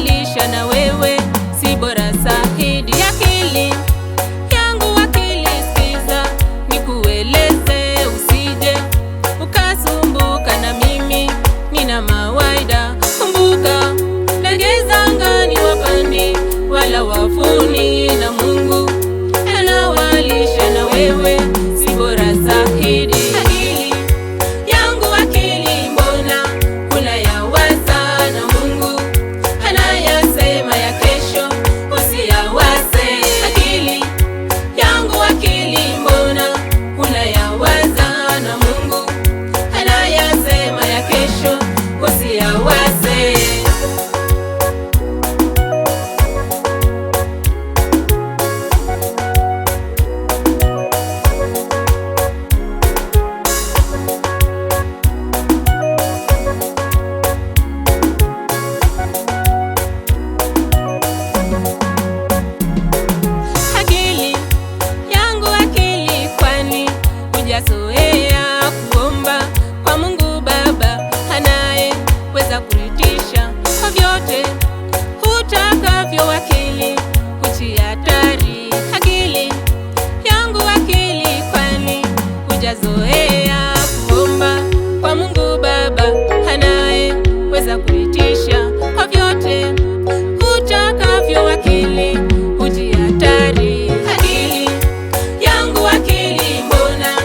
anawalisha na wewe si bora zaidi. Akili yangu akili, sikiza nikueleze, usije ukasumbuka na mimi nina mawaida. Kumbuka ndege angani wapandi wala wavuni, na Mungu anawalisha na wewe si bora zaidi. Akili yangu akili, mbona unayawaza na Mungu anayasema ya kesho usiyawaze? Akili yangu akili, mbona unayawaza na Mungu anayasema ya kesho usiyawaze? Hujazoea kuomba kwa Mungu Baba anayeweza kuridhisha kwa vyote utakavyo. Akili kutia hatari. Akili yangu akili, kwani hujazoea kuomba kwa Mungu Baba anayeweza kuridhisha kwa vyote utakavyo. Akili kutia hatari. Akili yangu akili, mbona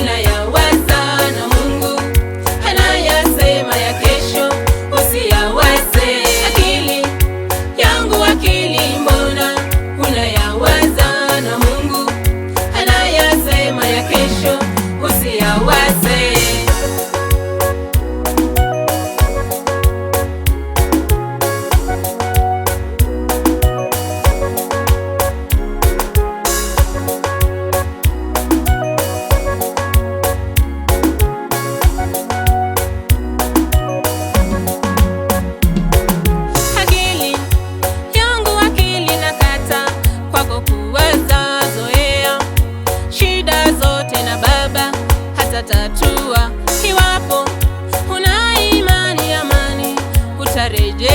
unayawaza na Mungu anayasema ya kesho usiyawaze? Akili yangu akili, mbona unayawaza na Mungu anayasema ya kesho usiyawaze? Tatua iwapo una imani, amani utarejea.